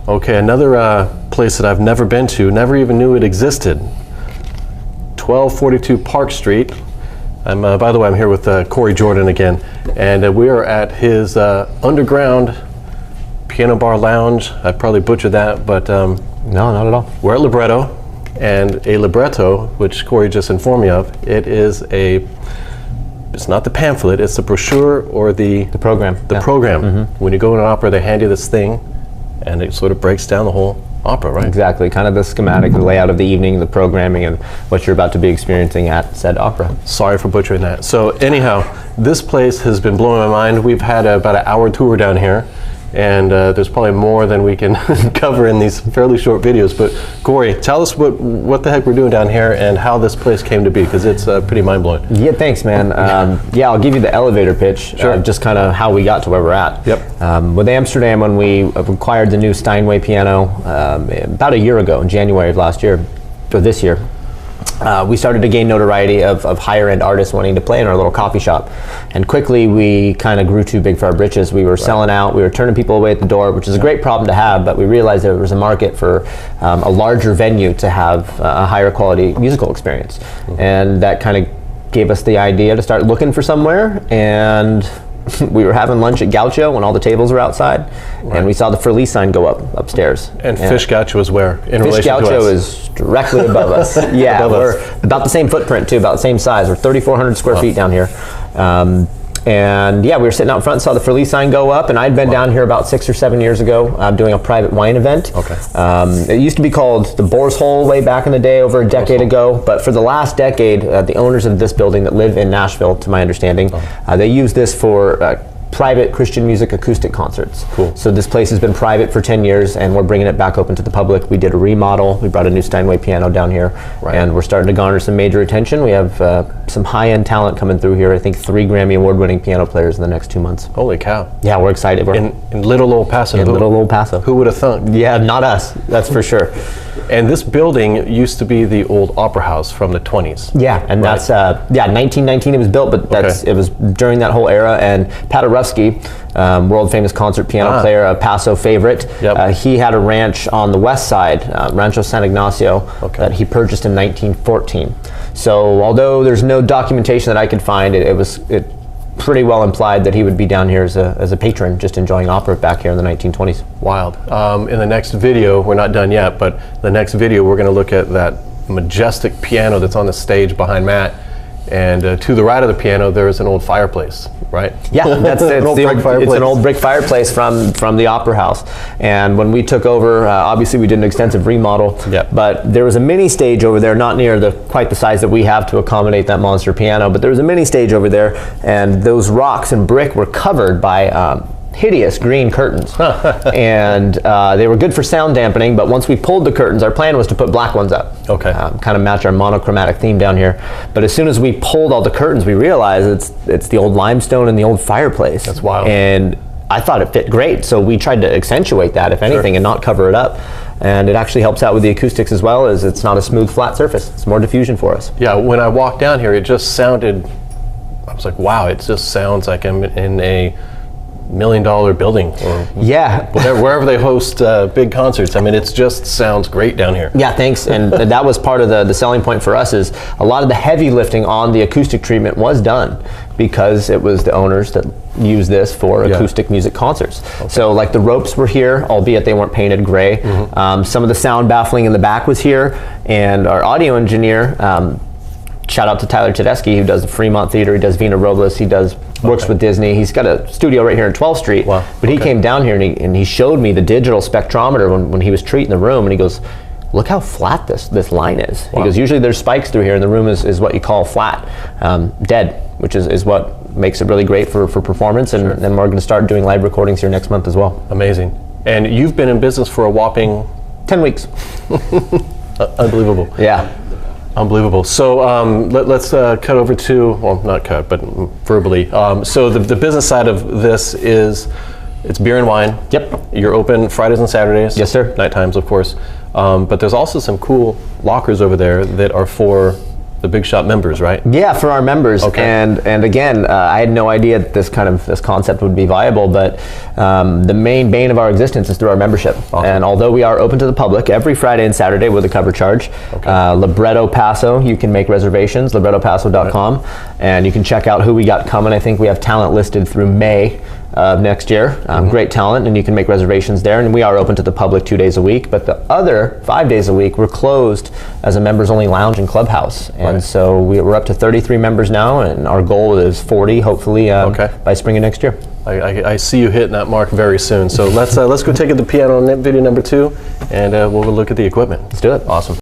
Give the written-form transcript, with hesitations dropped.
Okay, another place that I've never been to, never even knew it existed. 1242 Park Street. By the way, I'm here with Corey Jordan again, and we are at his underground piano bar lounge. I probably butchered that, but no, not at all. We're at Libretto, and a Libretto, which Corey just informed me of, it's not the pamphlet, it's the brochure or the program. The program. Mm-hmm. When you go to an opera, they hand you this thing, and it sort of breaks down the whole opera, right? Exactly, kind of the schematic, the layout of the evening, the programming, and what you're about to be experiencing at said opera. Sorry for butchering that. So anyhow, this place has been blowing my mind. We've had about an hour tour down here, and there's probably more than we can cover in these fairly short videos. But Corey, tell us what the heck we're doing down here and how this place came to be, because it's pretty mind-blowing. Yeah, thanks, man. Yeah, I'll give you the elevator pitch, sure. Just kind of how we got to where we're at. Yep. With Amsterdam, when we acquired the new Steinway piano about a year ago, in January of last year, or this year, we started to gain notoriety of higher-end artists wanting to play in our little coffee shop. And quickly, we kind of grew too big for our britches. We were selling out, we were turning people away at the door, which is a great problem to have, but we realized there was a market for a larger venue to have a higher quality musical experience. Mm-hmm. And that kind of gave us the idea to start looking for somewhere, and we were having lunch at Gaucho when all the tables were outside, and we saw the For Lee sign go up upstairs. And Fish Gaucho is where? In Fish relation Gaucho to us? is directly above us. Yeah, we're about the same footprint too, about the same size. We're 3,400 square feet down here. And yeah, we were sitting out front, saw the For Lee sign go up, and I'd been down here about 6 or 7 years ago doing a private wine event. Okay. It used to be called the Boar's Hole way back in the day, over a decade ago, but for the last decade, the owners of this building that live in Nashville, to my understanding, they use this for private Christian music acoustic concerts. Cool. So this place has been private for 10 years, and we're bringing it back open to the public. We did a remodel. We brought a new Steinway piano down here, and we're starting to garner some major attention. We have some high-end talent coming through here. I think 3 Grammy Award-winning piano players in the next 2 months. Holy cow. Yeah, we're excited. We're in little old Paso. In little old Paso. Who would have thunk? Yeah, not us. That's for sure. And this building used to be the old opera house from the 20s. Yeah, and that's 1919 it was built, but it was during that whole era. And Paderewski, world famous concert piano player, a Paso favorite, he had a ranch on the west side, Rancho San Ignacio, that he purchased in 1914. So although there's no documentation that I could find, it pretty well implied that he would be down here as a patron, just enjoying opera back here in the 1920s. Wild. In the next video, we're not done yet, but the next video we're going to look at that majestic piano that's on the stage behind Matt, and to the right of the piano there is an old fireplace, right? Yeah, it's an old brick fireplace from the Opera House. And when we took over, obviously we did an extensive remodel, but there was a mini stage over there, not near quite the size that we have to accommodate that monster piano, but there was a mini stage over there, and those rocks and brick were covered by hideous green curtains. And they were good for sound dampening, but once we pulled the curtains, our plan was to put black ones up. Okay. Kind of match our monochromatic theme down here. But as soon as we pulled all the curtains, we realized it's the old limestone and the old fireplace. That's wild. And I thought it fit great, so we tried to accentuate that, if anything, and not cover it up. And it actually helps out with the acoustics as well, as it's not a smooth, flat surface. It's more diffusion for us. Yeah, when I walked down here, it just sounded, I was like, wow, it just sounds like I'm in a $1 million building, or wherever they host big concerts. I mean, it just sounds great down here. Yeah, thanks. And that was part of the selling point for us, is a lot of the heavy lifting on the acoustic treatment was done because it was the owners that used this for acoustic music concerts. So like the ropes were here, albeit they weren't painted gray. Mm-hmm. Some of the sound baffling in the back was here, and our audio engineer, shout out to Tyler Tedeschi, who does the Fremont Theater, he does Vina Robles, he works with Disney. He's got a studio right here in 12th Street. Wow. But he came down here and he showed me the digital spectrometer when he was treating the room, and he goes, look how flat this line is. Wow. He goes, usually there's spikes through here, and the room is what you call flat, dead, which is what makes it really great for performance. And then we're going to start doing live recordings here next month as well. Amazing. And you've been in business for a whopping 10 weeks. Unbelievable. Yeah. Unbelievable. So let's cut over to, well, not cut, but verbally. So the business side of this is, it's beer and wine. Yep. You're open Fridays and Saturdays. Yes, sir. Night times, of course. But there's also some cool lockers over there that are for the Big Shot members, right? Yeah, for our members. Okay. And again, I had no idea that this concept would be viable, but the main bane of our existence is through our membership. Awesome. And although we are open to the public every Friday and Saturday with a cover charge, Libretto Paso, you can make reservations, librettopaso.com, and you can check out who we got coming. I think we have talent listed through May of next year. Great talent, and you can make reservations there. And we are open to the public 2 days a week, but the other 5 days a week we're closed as a members only lounge and clubhouse. And so we're up to 33 members now, and our goal is 40 hopefully by spring of next year. I see you hitting that mark very soon. So let's go take the piano on video number 2, and we'll look at the equipment. Let's do it. Awesome.